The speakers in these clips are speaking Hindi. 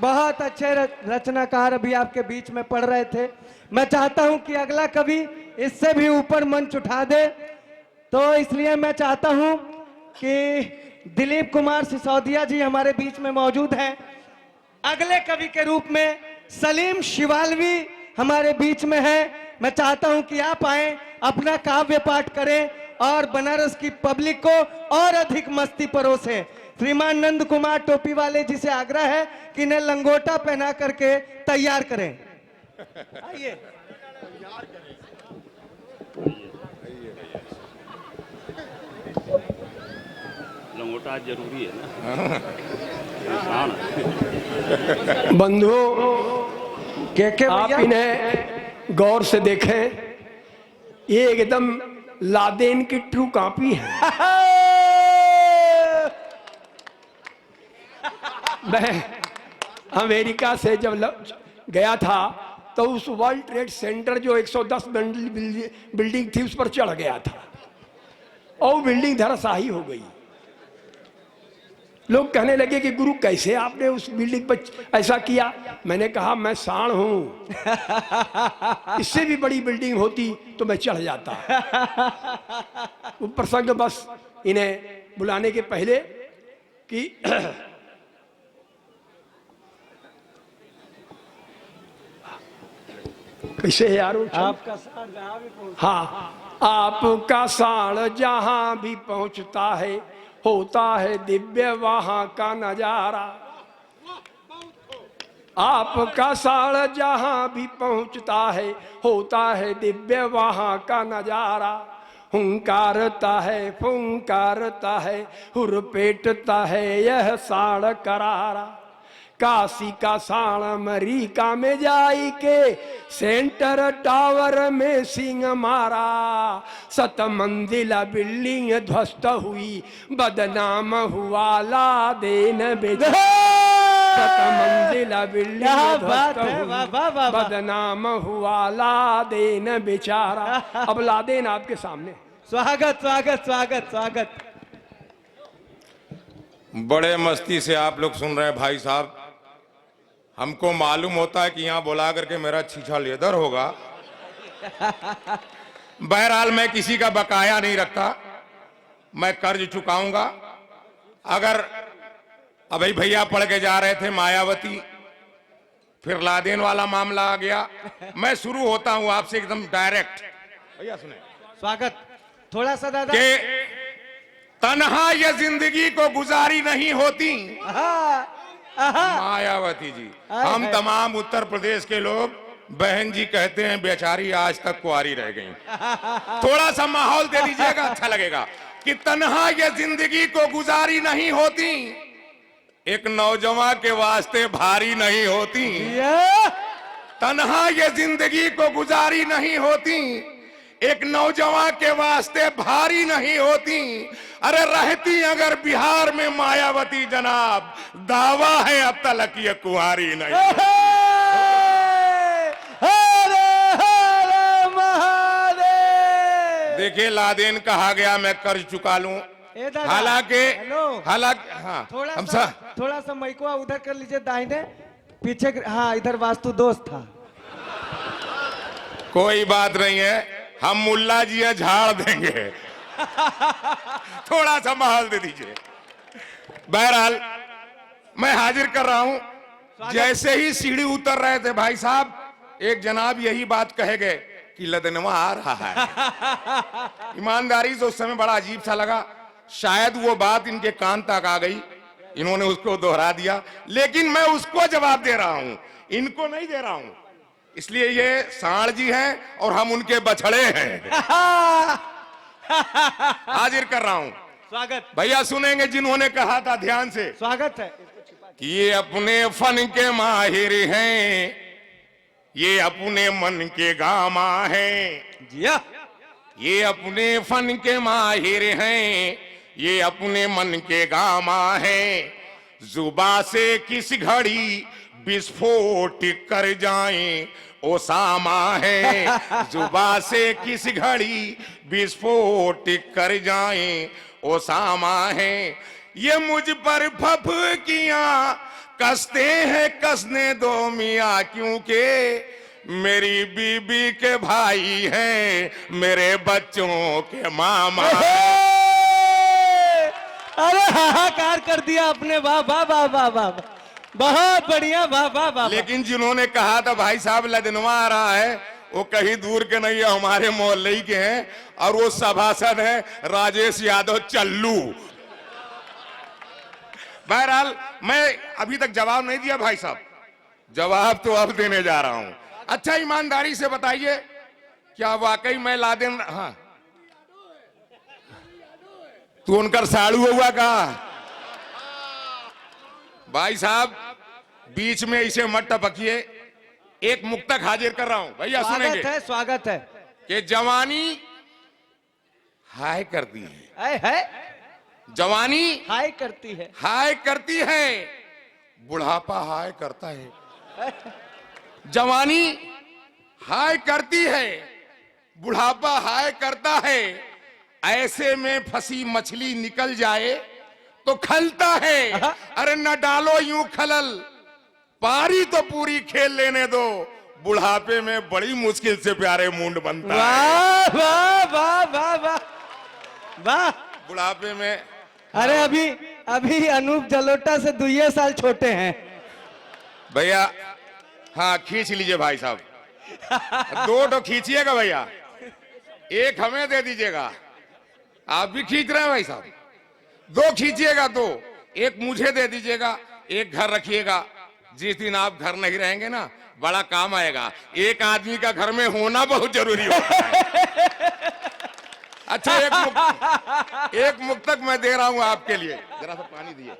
बहुत अच्छे रचनाकार अभी आपके बीच में पढ़ रहे थे। मैं चाहता हूं कि अगला कवि इससे भी ऊपर मंच उठा दे, तो इसलिए मैं चाहता हूं कि दिलीप कुमार सिसोदिया जी हमारे बीच में मौजूद हैं। अगले कवि के रूप में सलीम शिवालवी हमारे बीच में है। मैं चाहता हूं कि आप आए, अपना काव्य पाठ करें और बनारस की पब्लिक को और अधिक मस्ती परोसें। श्रीमान नंद कुमार टोपी वाले जी से आग्रह है कि इन्हें लंगोटा पहना करके तैयार करें। आइए। लंगोटा जरूरी है ना। बंधुओं, आप भैया इन्हें गौर से देखें, ये एकदम लादेन की ट्रू कॉपी है। मैं अमेरिका से जब गया था तो उस वर्ल्ड ट्रेड सेंटर जो 110 बिल्डिंग थी उस पर चढ़ गया था और बिल्डिंग धराशायी हो गई। लोग कहने लगे कि गुरु कैसे आपने उस बिल्डिंग पर ऐसा किया। मैंने कहा मैं सांड हूं, इससे भी बड़ी बिल्डिंग होती तो मैं चढ़ जाता। वो प्रसंग बस इन्हें बुलाने के पहले कि कैसे है यार आपका साड़ जहां भी पहुंच, हाँ, आपका साड़ जहां भी पहुंचता है होता है दिव्य वहां का नजारा। आपका साड़ जहां भी पहुंचता है होता है दिव्य वहां का नजारा। हुंकारता है फुंकारता है हुरपेटता है यह साड़ करारा। काशी का साड़ अमेरिका में जाई के सेंटर टावर में सिंह मारा। 7 मंजिला बिल्डिंग ध्वस्त हुई बदनाम हुआ लादेन बेचारा। 7 मंजिला बिल्डिंग ध्वस्त हुई बदनाम हुआ लादेन बेचारा। अब लादेन आपके सामने। स्वागत स्वागत स्वागत स्वागत। बड़े मस्ती से आप लोग सुन रहे हैं भाई साहब। हमको मालूम होता है कि यहाँ बुला करके मेरा छीछा लेदर होगा। बहरहाल मैं किसी का बकाया नहीं रखता, मैं कर्ज चुकाऊंगा। अगर अभी भैया पढ़ के जा रहे थे मायावती, फिर लादेन वाला मामला आ गया। मैं शुरू होता हूं आपसे एकदम डायरेक्ट। भैया सुने। स्वागत। थोड़ा सा दादा कि तन्हा ये जिंदगी को गुजारी नहीं होती। मायावती जी, हम तमाम उत्तर प्रदेश के लोग बहन जी कहते हैं बेचारी आज तक कुंवारी रह गई। थोड़ा सा माहौल दे दीजिएगा, अच्छा लगेगा। कि तन्हा ये जिंदगी को गुजारी नहीं होती, एक नौजवान के वास्ते भारी नहीं होती। तन्हा ये जिंदगी को गुजारी नहीं होती, एक नौजवान के वास्ते भारी नहीं होती। अरे रहती अगर बिहार में मायावती जनाब, दावा है अब तक ये कुंवारी नहीं। देखिए लादेन कहा गया मैं कर्ज चुका लूं, हालांकि हाँ, थोड़ा सा माइको उधर कर लीजिए, दाहिने पीछे। हाँ इधर वास्तु दोस्त था। कोई बात नहीं है, हम मुल्ला जी हैं, झाड़ देंगे। थोड़ा सा माहौल दे दीजिए। बहरहाल मैं हाजिर कर रहा हूं। जैसे ही सीढ़ी उतर रहे थे भाई साहब, एक जनाब यही बात कहे गए कि लदनवा आ रहा है। ईमानदारी से उस समय बड़ा अजीब सा लगा। शायद वो बात इनके कान तक आ गई, इन्होंने उसको दोहरा दिया, लेकिन मैं उसको जवाब दे रहा हूं, इनको नहीं दे रहा हूं। इसलिए ये साण जी हैं और हम उनके बछड़े हैं। हाजिर कर रहा हूं। स्वागत। भैया सुनेंगे जिन्होंने कहा था, ध्यान से स्वागत है। कि ये अपने फन के माहिर हैं, ये अपने मन के गामा हैं। जिया। ये अपने फन के माहिर हैं, ये अपने मन के गामा हैं। जुबा से किस घड़ी विस्फोट कर जाएं ओसामा है। जुबा से किस घड़ी विस्फोट कर जाएं ओसामा है। ये मुझ पर फफकियां कसते हैं कसने दो मियाँ, क्योंकि मेरी बीबी के भाई हैं मेरे बच्चों के मामा। अरे हाहाकार कर दिया आपने, वाह वाह वाह वाह वाह, बहुत बढ़िया, वाह वाह वाह। लेकिन जिन्होंने कहा था भाई साहब लदनवा आ रहा है, वो कहीं दूर के नहीं है, हमारे मोहल्ले ही के हैं, और वो सभासद है राजेश यादव चल्लू। बहरहाल मैं अभी तक जवाब नहीं दिया भाई साहब, जवाब तो अब देने जा रहा हूं। अच्छा ईमानदारी से बताइए, क्या वाकई मैं लादेन? हाँ, तू उनका साड़ू हुआ का? भाई साहब बीच में इसे मत टपकिए, एक मुक्तक हाजिर कर रहा हूं भैया, सुनेंगे? स्वागत है, स्वागत है। कि जवानी हाय करती है, जवानी हाय करती है, हाय करती है, बुढ़ापा हाय करता है। जवानी हाय करती है, बुढ़ापा हाय करता है, ऐसे में फंसी मछली निकल जाए तो खलता है। अरे न डालो यूं खलल, पारी तो पूरी खेल लेने दो, बुढ़ापे में बड़ी मुश्किल से प्यारे मुंड बनता है। वाह वाह वाह वाह वाह वाह। बुढ़ापे में अरे अभी अभी अनूप जलोटा से 2 साल छोटे हैं भैया। हाँ खींच लीजिए भाई साहब, 2 तो खींचिएगा भैया, एक हमें दे दीजिएगा। आप भी खींच रहे हैं भाई साहब, 2 खींचिएगा, 2 एक मुझे दे दीजिएगा, एक घर रखिएगा। जिस दिन आप घर नहीं रहेंगे ना, बड़ा काम आएगा। एक आदमी का घर में होना बहुत जरूरी होता है। अच्छा एक मुक्तक मैं दे रहा हूं आपके लिए, जरा सा पानी दिए।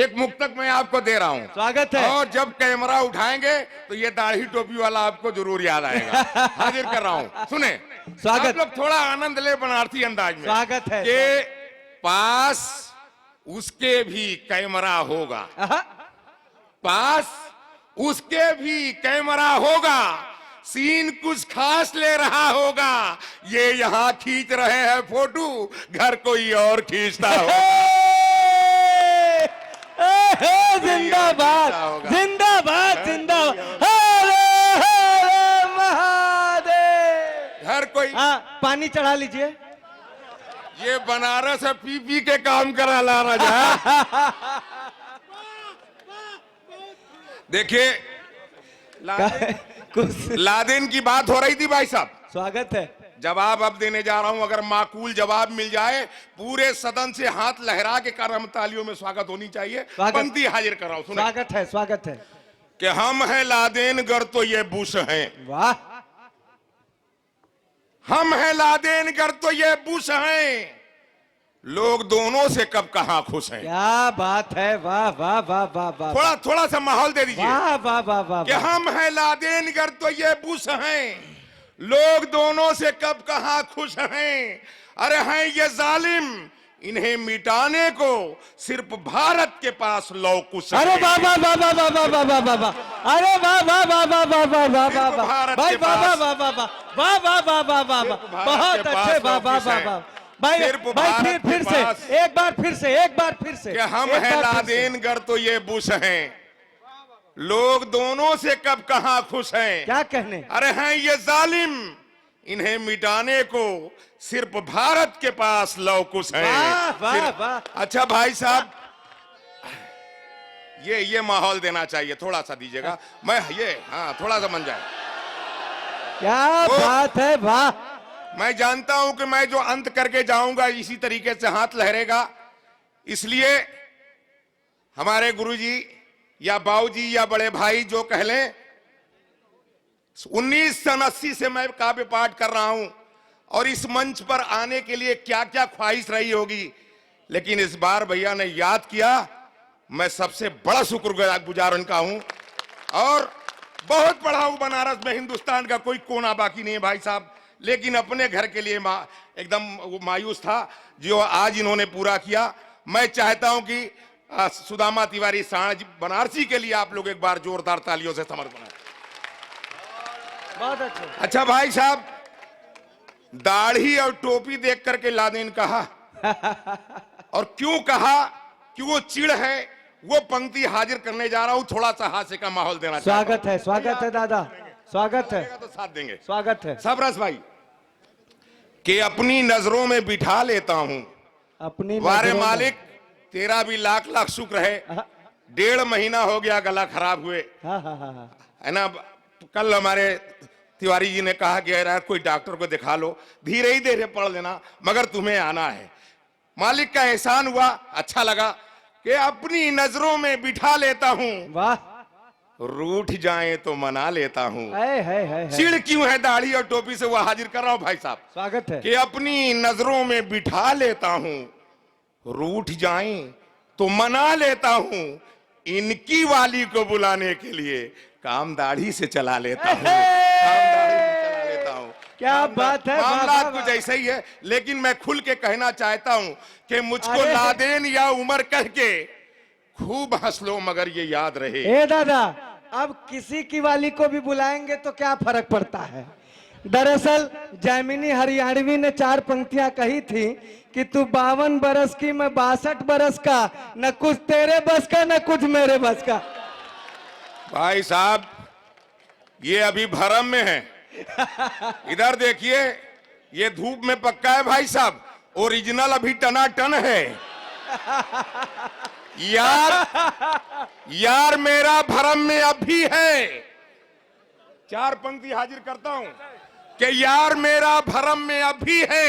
एक मुक्तक मैं आपको दे रहा हूं, स्वागत है। और जब कैमरा उठाएंगे तो ये दाढ़ी टोपी वाला आपको जरूर याद आएगा। हाजिर कर रहा हूं, सुने। स्वागत। आप लोग थोड़ा आनंद ले बनारसी अंदाज में। स्वागत है। के पास उसके भी कैमरा होगा, पास उसके भी कैमरा होगा, सीन कुछ खास ले रहा होगा, ये यहाँ खींच रहे हैं फोटो, घर कोई और खींचता हो। जिंदाबाद जिंदाबाद जिंदाबाद, हरे हरे महादेव। घर कोई, हाँ पानी चढ़ा लीजिए। ये बनारस है, पी पी के काम करा ला राजा। देखिए लादेन की बात हो रही थी भाई साहब, स्वागत है। जवाब अब देने जा रहा हूं। अगर माकूल जवाब मिल जाए, पूरे सदन से हाथ लहरा के कर, हम तालियों में स्वागत होनी चाहिए। पंक्ति हाजिर कर रहा हूं, सुने। स्वागत है, स्वागत है। कि हम हैं लादेन गर तो ये बुश हैं, वाह। हम हैं लादेन गर तो ये बुश हैं, लोग दोनों से कब कहां खुश हैं। क्या बात है, वाह वाह वाह वाह वाह। थोड़ा सा माहौल दे दीजिए। वाह वाह वाह वाह। कि हम हैं लादेन गर तो ये बुश हैं, लोग दोनों से कब कहां खुश हैं। अरे हैं ये जालिम, इन्हें मिटाने को सिर्फ भारत के पास लौकुश है। अरे वाह वाह वाह वाह वाह वाह वाह वाह वाह वाह। अरे वाह वाह वाह वाह वाह वाह वाह वाह वाह। भाई वाह वाह वाह वाह वाह वाह वाह वाह वाह वाह वाह, बहुत अच्छे, वाह वाह वाह वाह। भाई भाई फिर से एक बार, फिर से एक बार, फिर से। कि हम हैं लादेन गर तो ये बुश हैं, लोग दोनों से कब कहां खुश हैं। क्या कहने। अरे हैं ये जालिम, इन्हें मिटाने को सिर्फ भारत के पास लौकुश है। वाह वाह वाह। अच्छा भाई साहब, ये माहौल देना चाहिए, थोड़ा सा दीजिएगा। मैं ये हाँ थोड़ा सा बन जाए। क्या बात है, वाह। मैं जानता हूं कि मैं जो अंत करके जाऊंगा इसी तरीके से हाथ लहरेगा, इसलिए हमारे गुरुजी या बाऊजी या बड़े भाई जो कह लें, 1980 से मैं काव्य पाठ कर रहा हूं, और इस मंच पर आने के लिए क्या क्या ख्वाहिश रही होगी, लेकिन इस बार भैया ने याद किया। मैं सबसे बड़ा शुक्रगुजार उनका हूं, और बहुत पढ़ा हूं बनारस में, हिंदुस्तान का कोई कोना बाकी नहीं है भाई साहब, लेकिन अपने घर के लिए एकदम मायूस था जो आज इन्होंने पूरा किया। मैं चाहता हूं कि सुदामा तिवारी साण बनारसी के लिए आप लोग एक बार जोरदार तालियों से समर्थन करें। बहुत अच्छा। अच्छा भाई साहब, दाढ़ी और टोपी देख करके लादेन कहा, और क्यों कहा कि वो चिढ़ है, वो पंक्ति हाजिर करने जा रहा हूं। थोड़ा सा हास्य का माहौल देना चाहता स्वागत है दादा, स्वागत है, हूं। तो साथ देंगे स्वागत है। सबरस भाई कि अपनी नजरों में बिठा लेता हूं, अपनी वारे नजरों में- मालिक तेरा भी लाख लाख शुक्र है। हाँ 1.5 महीना हो गया गला खराब हुए, हाँ हाँ हाँ। है ना। कल हमारे तिवारी जी ने कहा कि यार कोई डॉक्टर को दिखा लो, धीरे ही धीरे पढ़ लेना, मगर तुम्हें आना है। मालिक का एहसान हुआ, अच्छा लगा कि अपनी नजरों में बिठा लेता हूं, वाह, रूठ जाए तो मना लेता हूं। है। चिड़ क्यों है दाढ़ी और टोपी से, वह हाजिर कर रहा हूं भाई साहब स्वागत है। कि अपनी नजरों में बिठा लेता हूं, रूठ जाए तो मना लेता हूं। इनकी वाली को बुलाने के लिए काम दाढ़ी से चला लेता हूं, काम दाढ़ी से चला लेता हूं। क्या बात है, वाह, मामला वाह, कुछ वाह। ऐसा ही है, लेकिन मैं खुल के कहना चाहता हूं कि मुझको अरे। लादेन या उमर कह के खूब हंस लो, मगर ये याद रहे। ए दादा, अब किसी की वाली को भी बुलाएंगे तो क्या फर्क पड़ता है। दरअसल जैमिनी हरियाणवी ने 4 पंक्तियां कही थी कि तू 52 बरस की, मैं 62 बरस का, न कुछ तेरे बस का न कुछ मेरे बस का। भाई साहब ये अभी भरम में है, इधर देखिए, ये धूप में पक्का है भाई साहब, ओरिजिनल अभी टनाटन है। यार मेरा भरम में अभी है। 4 पंक्ति हाजिर करता हूं कि यार मेरा भरम में अभी है,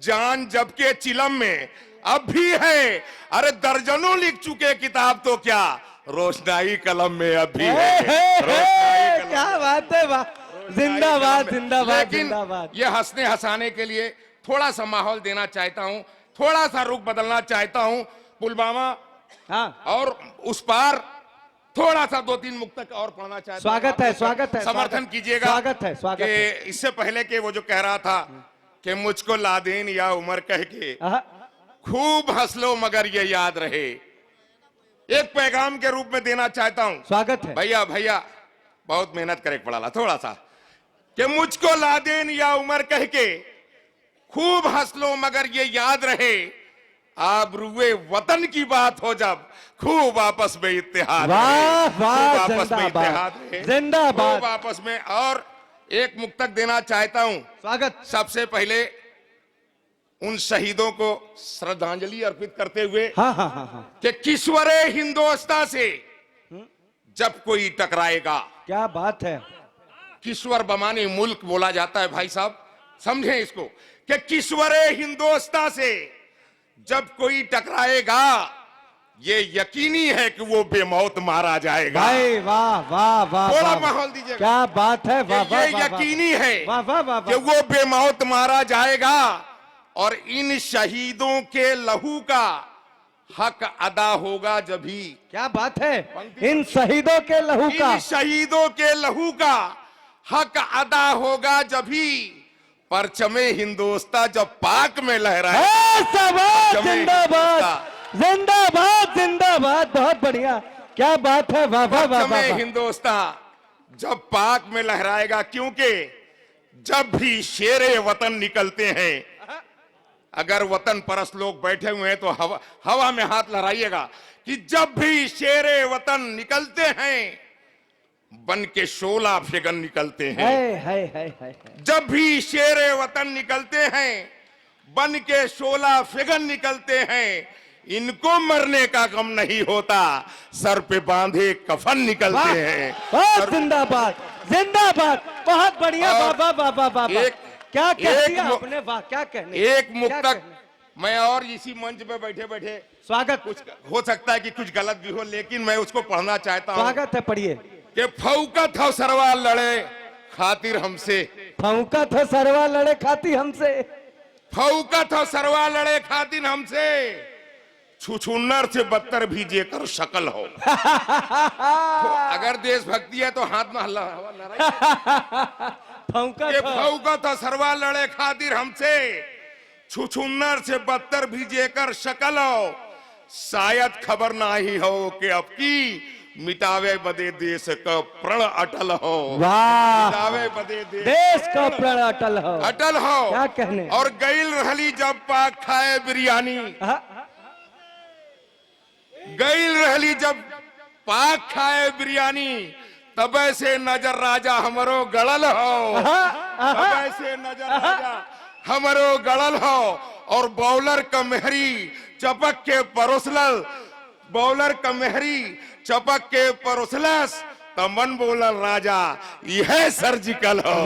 जान जबके चिलम में अब भी है। अरे दर्जनों लिख चुके किताब तो क्या, रोशनाई कलम में अभी है। रोशनाई कलम क्या में। बात है, वाह, जिंदाबाद जिंदाबाद लेकिन जिंदाबाद। ये हंसने हंसाने के लिए थोड़ा सा माहौल देना चाहता हूं, थोड़ा सा रुख बदलना चाहता हूं। पुलवामा हाँ, और उस पार थोड़ा सा 2-3 मुक्तक और पढ़ना चाहता हूं। स्वागत है, स्वागत है, समर्थन स्वागत- कीजिएगा। स्वागत है, स्वागत कि है। इससे पहले के वो जो कह रहा था कि मुझको लादेन या उमर कह के हाँ, खूब हंस लो, मगर ये याद रहे। एक पैगाम के रूप में देना चाहता हूं। स्वागत है। भैया भैया बहुत मेहनत करे पड़ा थोड़ा सा कि मुझको लादेन या उमर कह के खूब हंस लो, मगर ये याद रहे। आबरूए वतन की बात हो जब, खूब आपस में इत्तेहाद रहे। वाह खूब वाह, आपस में इत्तेहाद जिंदाबाद रहे। जिंदाबाद। खूब आपस में। और एक मुक्तक देना चाहता हूं। स्वागत। सबसे पहले उन शहीदों को श्रद्धांजलि अर्पित करते हुए हाँ हाँ हाँ हाँ, कि किस्वरे हिंदोस्तां से जब कोई टकराएगा। क्या बात है। किस्वर बमाने मुल्क बोला जाता है भाई साहब, समझें इसको कि किस्वरे हिंदोस्तां से जब कोई टकराएगा, ये यकीनी है कि वो बेमौत मारा जाएगा। भाई वाह वाह वाह, थोड़ा वाह, माहौल दीजिएगा। क्या बात है, वाह कि वाह ये वाह, यकीनी है वाह वाह वाह कि वाह। वो बेमौत मारा जाएगा, और इन शहीदों के लहू का हक अदा होगा जभी। क्या बात है, इन शहीदों के लहू का। इन शहीदों के लहू का हक अदा होगा जभी, परचमे हिंदोस्तां जब पाक में लहराए। शाबाश, जमे जिंदाबाद जिंदाबाद जिंदाबाद, बहुत बढ़िया, क्या बात है, वाह वाह वाह परचमे वाह। हिंदोस्तां जब पाक में लहराएगा, क्योंकि जब भी शेरे वतन निकलते हैं, अगर वतन परस्त लोग बैठे हुए हैं तो हवा में हाथ लहराइएगा कि जब भी शेरे वतन निकलते हैं, बन के शोला फिगन निकलते हैं। है। जब भी शेरे वतन निकलते हैं, बन के शोला फिगन निकलते हैं, इनको मरने का गम नहीं होता, सर पे बांधे कफन निकलते हैं। बहुत जिंदाबाद जिंदाबाद, बहुत बढ़िया, वाह वाह वाह वाह वाह। क्या कह दिया आपने, वाह, क्या कहने। एक क्या मुक्तक कहने। मैं, और इसी मंच पे बैठे बैठे स्वागत, कुछ हो सकता है कि कुछ गलत भी हो, लेकिन मैं उसको पढ़ना चाहता हूँ स्वागत है, पढ़िए। कि फौकत हो सरवा लड़े खातिर हमसे, फौकत हो सरवा लड़े खाती हमसे, फौकत हो सरवा लड़े खातिर हमसे, छुछुन्नर से बदतर भी जेकर शकल हो। तो अगर देशभक्ति है तो हाथ में हल्ला हवा लहराइए। फौकत ये हो। फौकत हो सरवा लड़े खातिर हमसे, छुछुन्नर से बदतर भी जेकर शकल हो। शायद खबर ना ही हो कि अब की मिटावे बदे देश का प्रण अटल हो। वाह, मिटावे बदे देश का प्रण अटल हो। अटल हो। क्या कहने। और गईल रहली जब पाक खाए बिरयानी, गईल रहली जब पाक खाए बिरयानी, तबे से नजर राजा हमरो गड़ल हो, तबे से नजर राजा हमरो गड़ल हो। और बॉलर का मेहरी चपक के परोसलल, बॉलर का मेहरी चपक के परोसलस, तमन बोलल राजा यह सर्जिकल हो।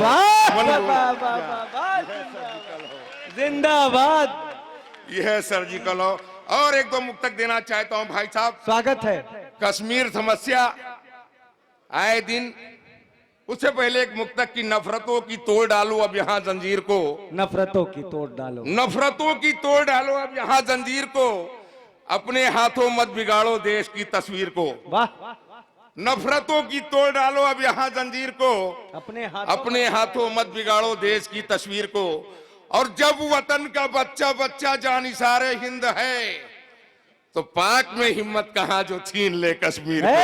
जिंदाबाद, यह सर्जिकल हो। और एक दो मुक्तक देना चाहता हूं भाई साहब। स्वागत है। कश्मीर समस्या आए दिन, उससे पहले एक मुक्तक की नफरतों की तोड़ डालो अब यहाँ जंजीर को, नफरतों की तोड़ डालो, नफरतों की तोड़ डालो अब यहाँ जंजीर को, अपने हाथों मत बिगाड़ो देश की तस्वीर को। वाह, नफरतों की तोड़ डालो अब यहाँ जंजीर को, अपने हाथों मत बिगाड़ो देश की तस्वीर को। और जब वतन का बच्चा बच्चा जानिसारे हिंद है, तो पाक में हिम्मत कहाँ जो छीन ले कश्मीर को।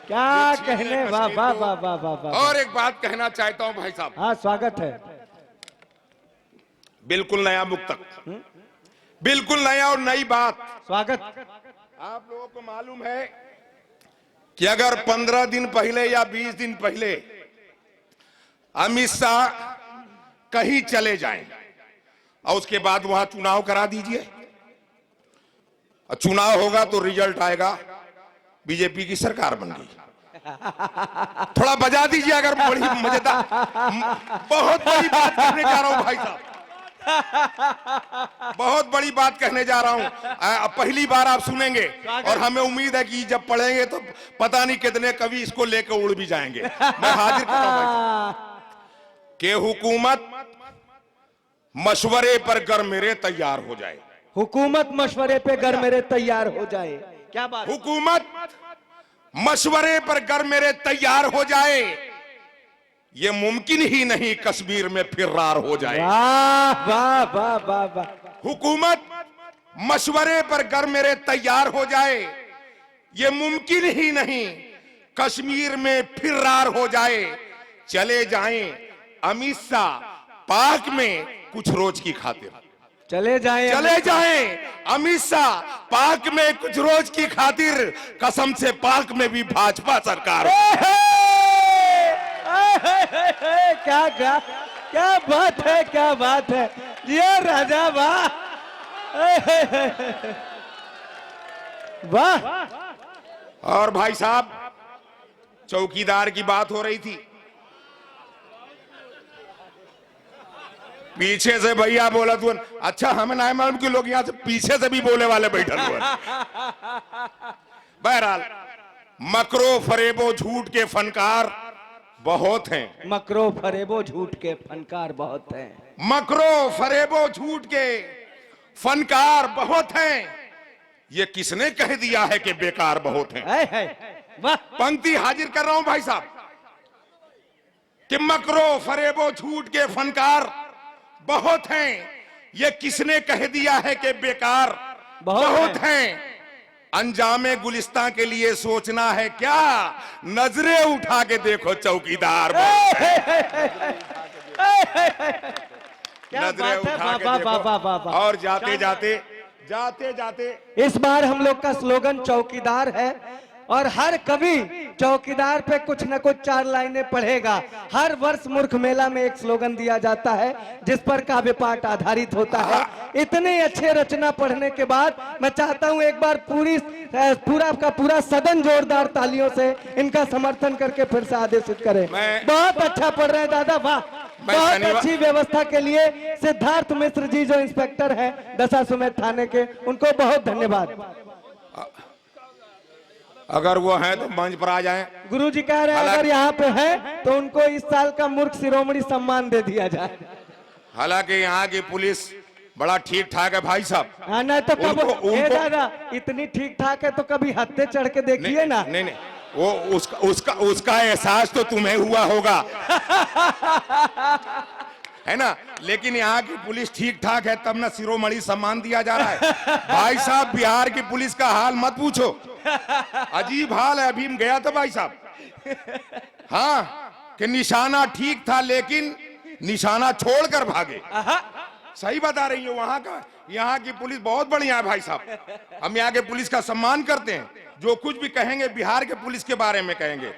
क्या कहने, वाह वाह वाह वाह वाह वाह। और एक बात कहना चाहता हूं भाई साहब। हाँ, स्वागत है। बिल्कुल नया मुक्तक, बिल्कुल नया और नई बात। स्वागत। आप लोगों को मालूम है कि अगर 15 दिन पहले या 20 दिन पहले अमित शाह कहीं चले जाएं और उसके बाद वहां चुनाव करा दीजिए, चुनाव होगा तो रिजल्ट आएगा बीजेपी की सरकार बन गई। थोड़ा बजा दीजिए अगर बड़ी मजेदार, बहुत बड़ी बात कहने जा रहा हूं भाई साहब, बहुत बड़ी बात कहने जा रहा हूं। पहली बार आप सुनेंगे और हमें उम्मीद है कि जब पढ़ेंगे तो पता नहीं कितने कवि इसको लेकर उड़ भी जाएंगे। मैं हाजिर कर रहा हूं कि हुकूमत मशवरे पर गर मेरे तैयार हो जाए, हुकूमत मशवरे पे गर मेरे तैयार हो जाए। क्या बात, हुकूमत मशवरे पर गर मेरे तैयार हो जाए, ये मुमकिन ही नहीं कश्मीर में फिर्रार हो जाए। वाह वाह वाह वाह वाह। हुकूमत मशवरे पर गर मेरे तैयार हो जाए, ये मुमकिन ही नहीं कश्मीर में फिर्रार हो जाए। चले जाएं अमित शाह पाक में कुछ रोज की खातिर, चले जाएं अमित शाह पाक में कुछ रोज की खातिर, कसम से पाक में भी भाजपा सरकार। क्या क्या क्या बात है, क्या बात है, ये राजा वाह वाह। और भाई साहब, चौकीदार की बात हो रही थी, पीछे से भैया बोला तू, अच्छा हमें ना मालूम कि लोग यहां से पीछे से भी बोले वाले बैठे हुए। बहरहाल, मकरो फरेबो झूठ के फनकार बहुत हैं, मकरो फरेबो झूठ के फनकार बहुत हैं, मकरो फरेबो झूठ के फनकार बहुत हैं, ये किसने कह दिया है कि बेकार बहुत हैं। वाह, पंक्ति हाजिर कर रहा हूं भाई साहब कि मकरो फरेबो झूठ के फनकार बहुत हैं, ये किसने कह दिया है कि बेकार बहुत हैं। अंजामे गुलिस्तां के लिए सोचना है क्या, नजरें उठा के देखो चौकीदार, नजरें उठा के देखो। और जाते जाते इस बार हम लोग का स्लोगन चौकीदार है, और हर कवि चौकीदार पे कुछ न कुछ 4 लाइनें पढ़ेगा। हर वर्ष मूर्ख मेला में एक स्लोगन दिया जाता है जिस पर काव्य पाठ आधारित होता है। इतने अच्छे रचना पढ़ने के बाद मैं चाहता हूं एक बार पूरा सदन जोरदार तालियों से इनका समर्थन करके फिर से आदेशित करें। बहुत अच्छा पढ़ रहे हैं दादा, वाह, बहुत अच्छी व्यवस्था के लिए सिद्धार्थ मिश्र जी जो इंस्पेक्टर है दशाश्वमेध थाने के, उनको बहुत धन्यवाद। अगर वो हैं तो मंच पर आ जाएं। गुरुजी कह रहे हैं अगर यहाँ पे है तो उनको इस साल का मूर्ख शिरोमणि सम्मान दे दिया जाए। हालांकि यहाँ की पुलिस बड़ा ठीक ठाक है भाई साहब। हाँ, नहीं तो कब दादा इतनी ठीक ठाक है तो कभी हत्थे चढ़ के देखिए ना। नहीं, वो उसका एहसास तो तुम्हें हुआ होगा है ना, लेकिन यहाँ की पुलिस ठीक ठाक है, तब ना शिरोमणि सम्मान दिया जा रहा है। भाई साहब, बिहार की पुलिस का हाल मत पूछो, अजीब हाल है। अभी गया था भाई साहब, हाँ, कि निशाना ठीक था लेकिन निशाना छोड़कर भागे। सही बता रही हो, वहां का यहाँ की पुलिस बहुत बढ़िया है भाई साहब। हम यहाँ के पुलिस का सम्मान करते हैं। जो कुछ भी कहेंगे बिहार के पुलिस के बारे में कहेंगे,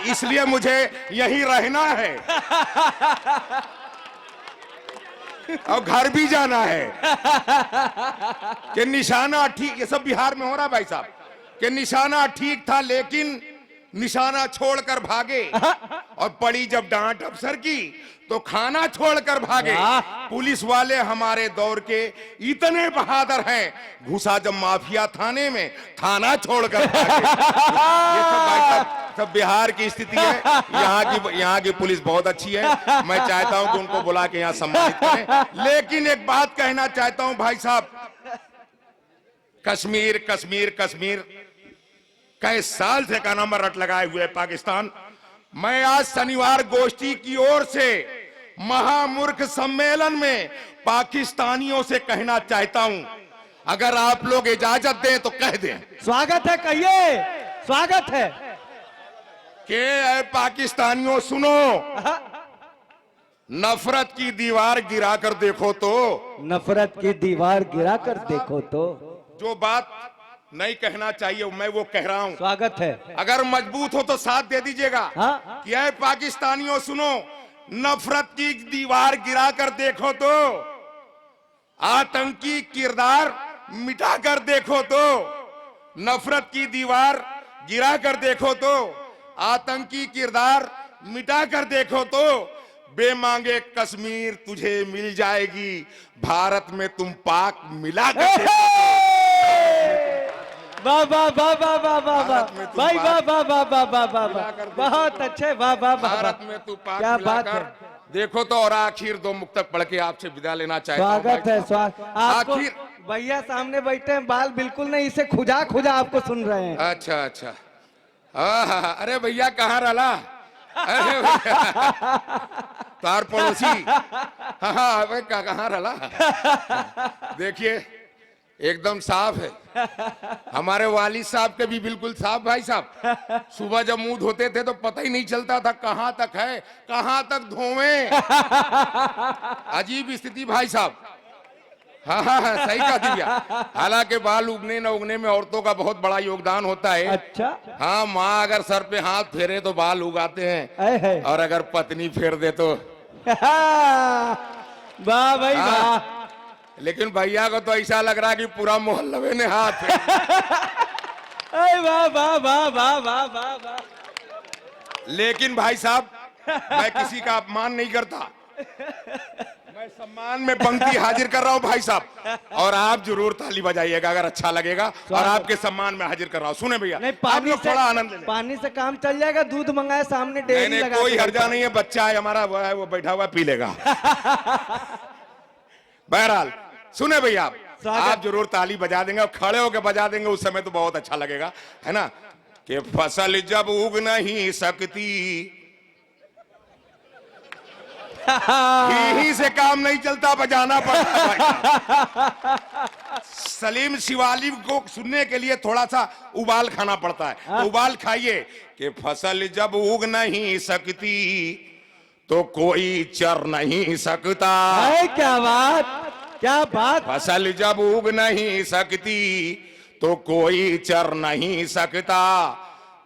इसलिए मुझे यहीं रहना है और घर भी जाना है। कि निशाना ठीक, ये सब बिहार में हो रहा है भाई साहब, कि निशाना ठीक था लेकिन निशाना छोड़कर भागे, और पड़ी जब डांट अफसर की तो खाना छोड़कर भागे। पुलिस वाले हमारे दौर के इतने बहादुर हैं, घुसा जब माफिया थाने में, थाना छोड़कर भागे। ये सब भाई साहब सब बिहार की स्थिति है। यहाँ की पुलिस बहुत अच्छी है। मैं चाहता हूं कि उनको बुला के यहाँ सम्मानित करें। लेकिन एक बात कहना चाहता हूं भाई साहब, कश्मीर कश्मीर कश्मीर कई साल से का नंबर रट लगाए हुए पाकिस्तान। मैं आज शनिवार गोष्ठी की ओर से महामूर्ख सम्मेलन में पाकिस्तानियों से कहना चाहता हूं, अगर आप लोग इजाजत दें तो कह दें। स्वागत है, कहिए स्वागत है। कि पाकिस्तानियों सुनो, नफरत की दीवार गिराकर देखो तो, नफरत की दीवार गिराकर देखो तो। जो बात नहीं कहना चाहिए मैं वो कह रहा हूं। स्वागत है। अगर मजबूत हो तो साथ दे दीजिएगा। हाँ? कि पाकिस्तानियों सुनो, नफरत की दीवार गिराकर देखो तो, आतंकी किरदार मिटाकर देखो तो, नफरत की दीवार गिराकर देखो तो, आतंकी किरदार मिटाकर देखो तो, बेमांगे कश्मीर तुझे मिल जाएगी, भारत में तुम पाक मिलाकर देखो तो। वाह वाह वाह वाह वाह वाह वाह भारत में तुम भाई, वाह पाक वाह वाह वाह वाह वाह वाह, मिलाकर देखो बहुत तो। अच्छे, वाह वाह वाह भारत वाह। में तू पाक क्या बात मिलाकर है। देखो तो। और आखिर दो मुक्तक पढ़ के आपसे विदा लेना चाहता हूं। स्वागत है, स्वागत। आपको आखिर भैया सामने बैठे हैं, बाल बिल्कुल नहीं, इसे खुजा खुजा आपको सुन रहे हैं। अच्छा अच्छा। अरे भैया कहाँ रला? अरे भैया, तार पड़ोसी। हाँ कहाँ रला? देखिए एकदम साफ है। हमारे वालिद साहब के भी बिल्कुल साफ भाई साहब। सुबह जब मुंह धोते थे तो पता ही नहीं चलता था कहाँ तक है कहाँ तक धोवें। अजीब स्थिति भाई साहब। हाँ हाँ हाँ सही कहा दिया। हालांकि बाल उगने न उगने में औरतों का बहुत बड़ा योगदान होता है। अच्छा। हाँ, माँ अगर सर पे हाथ फेरे तो बाल उगाते हैं, है। और अगर पत्नी फेर दे तो। वाह भाई वाह। लेकिन भैया को तो ऐसा लग रहा है कि पूरा मोहल्ले ने हाथ वाह वाह वाह वाह वाह वाह वाह। लेकिन भाई साहब मैं किसी का अपमान नहीं करता, मैं सम्मान में पंक्ति हाजिर कर रहा हूं भाई साहब। और आप जरूर ताली बजाइएगा अगर अच्छा लगेगा, और आपके सम्मान में हाजिर कर रहा हूं। सुने भैया, नहीं, आप पानी लोग से थोड़ा आनंद ले लें। पानी से काम चल जाएगा। दूध मंगाए सामने, डेयरी नहीं लगा कोई के हर्जा नहीं है, बच्चा है हमारा, वो है वो बैठा हुआ पी लेगा। बहरहाल सुने भैया, आप जरूर ताली बजा देंगे और खड़े होकर बजा देंगे, उस समय तो बहुत अच्छा लगेगा, है ना। कि फसल जब उग नहीं सकती, ही से काम नहीं चलता, बजाना पड़ता है। सलीम शिवाली को सुनने के लिए थोड़ा सा उबाल खाना पड़ता है, तो उबाल खाइए। कि फसल जब उग नहीं सकती तो कोई चर नहीं सकता। क्या बात, क्या बात। फसल जब उग नहीं सकती तो कोई चर नहीं सकता।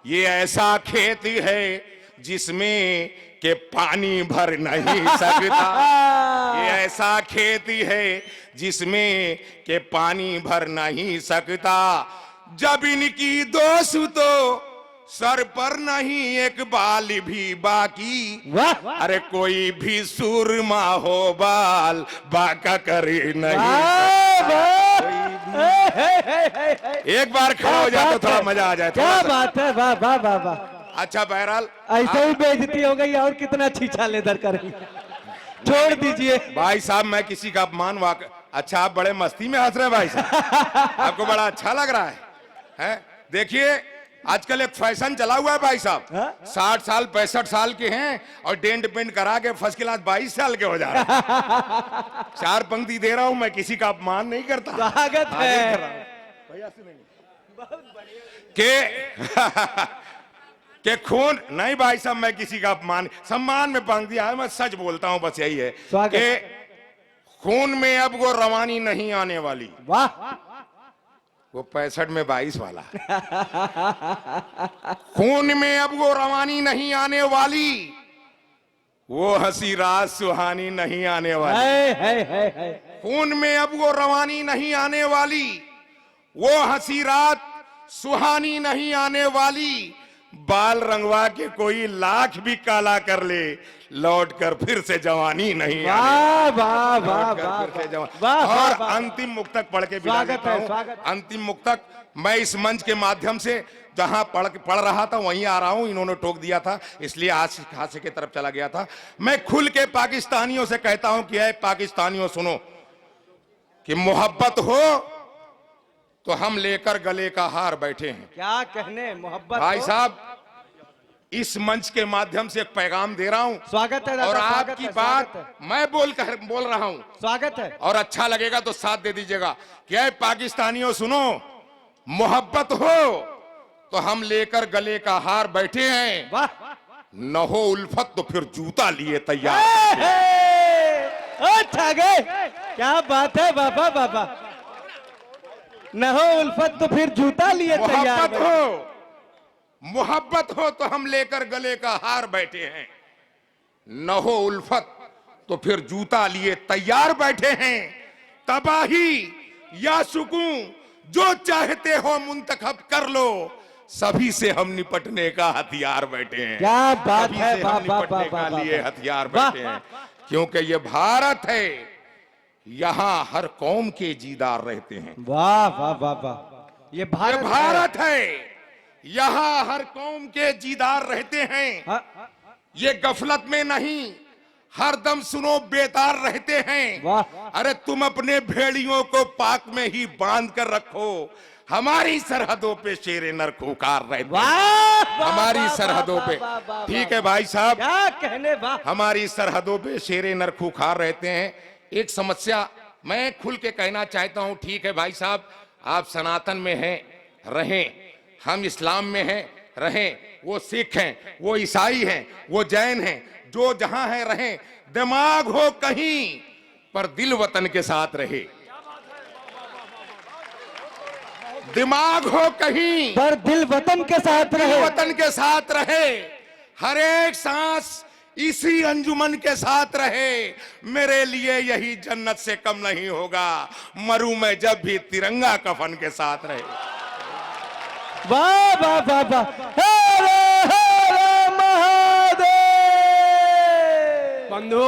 ये ऐसा खेत है जिसमें के पानी भर नहीं सकता। ये ऐसा खेती है जिसमें के पानी भर नहीं सकता। जब इनकी दोस्तों सर पर नहीं एक बाल भी बाकी, वाह। अरे कोई भी सुरमा हो बाल बाका करे नहीं। एक बार खड़ा हो जाए तो थोड़ा मजा आ जाए। क्या बात है, वाह वाह वाह वाह। अच्छा बहरहाल ऐसे ही बेइज्जती हो गई, और कितना छीछा लेदर करेंगे। छोड़ दीजिए भाई साहब, मैं किसी का अपमान अच्छा आप बड़े मस्ती में हंस रहे हैं भाई साहब, आपको बड़ा अच्छा लग रहा है? देखिए आजकल एक फैशन चला हुआ है भाई साहब, 60 साल 65 साल के हैं और डेंट पेंट करा के फर्स्ट क्लास 22 साल के हो जा रहे हैं। 4 पंक्ति दे रहा हूं, मैं किसी का अपमान नहीं करता। स्वागत है। भैया के खून नहीं भाई साहब, मैं किसी का अपमान सम्मान में पंक्ति है, मैं सच बोलता हूं, बस यही है कि खून में अब वो रवानी नहीं आने वाली। वाह, वो 65 में 22 वाला। खून में अब वो रवानी नहीं आने वाली, वो हंसी रात सुहानी नहीं आने वाली। है। खून में अब वो रवानी नहीं आने वाली, वो हंसी रात सुहानी नहीं आने वाली। बाल रंगवा के कोई लाख भी काला कर ले, लौट कर फिर से जवानी नहीं आने वाह वाह वाह लौट कर वाह फिर से जवान। वाह, वाह, और वाह। अंतिम मुक्तक पढ़ के विदा स्वागत लेता है, हूं। स्वागत। अंतिम मुक्तक मैं इस मंच के माध्यम से जहां पढ़ रहा था वहीं आ रहा हूं, इन्होंने टोक दिया था इसलिए आज हास्य की तरफ चला गया था। मैं खुल के पाकिस्तानियों से कहता हूं कि ऐ पाकिस्तानियों सुनो, कि मोहब्बत हो तो हम लेकर गले का हार बैठे हैं। क्या कहने, मोहब्बत भाई हो। साहब, इस मंच के माध्यम से एक पैगाम दे रहा हूं, स्वागत है दादा, और स्वागत आपकी है, बात स्वागत है। मैं बोल रहा हूं, स्वागत है। और अच्छा लगेगा तो साथ दे दीजिएगा। क्या है पाकिस्तानियों सुनो, मोहब्बत हो तो हम लेकर गले का हार बैठे हैं, वाह, न हो उल्फत तो फिर जूता लिए तैयार। अच्छा गए, क्या बात है बाबा बाबा। न हो उल्फत तो फिर जूता लिए तैयार। मोहब्बत हो तो हम लेकर गले का हार बैठे हैं, न हो उल्फत तो फिर जूता लिए तैयार बैठे हैं। तबाही या सुकून जो चाहते हो मुंतखब कर लो, सभी से हम निपटने का हथियार बैठे हैं। क्या बात सभी है, से वाह, हम वाह, निपटने वाह, का वाह, लिए वाह। हथियार वाह, बैठे हैं, क्योंकि ये भारत है, यहां हर कौम के जीदार रहते हैं। वाह वाह वाह वाह, ये भारत है, यहां हर कौम के जीदार रहते हैं। हाँ, ये गफलत में नहीं, हर दम सुनो बेदार रहते हैं। वाह। अरे तुम अपने भेड़ियों को पाक में ही बांध कर रखो, हमारी सरहदों पे शेरे नर खूंखार रहते हैं। वाह, वाह, हमारी वाह, सरहदों वाह, पे, वाह, वाह, ठीक वाह, है भाई साहब, क्या कहने, वाह। हमारी सरहदों पे शेरे नर खूंखार रहते हैं। एक समस्या मैं खुल के कहना चाहता हूं, ठीक है भाई साहब, आप सनातन में हैं, रहें, हम इस्लाम में हैं, रहें, वो सिख हैं, वो ईसाई हैं, वो जैन हैं, जो जहां है रहें। दिमाग हो कहीं पर दिल वतन के साथ रहे। दिमाग हो कहीं पर दिल वतन के साथ दिल रहे। वतन के साथ रहे। हर एक सांस इसी अंजुमन के साथ रहे। मेरे लिए यही जन्नत से कम नहीं होगा, मरूं मैं जब भी तिरंगा कफन के साथ रहे। वाह वाह वाह वाह, हरे हरे महादेव। बंधु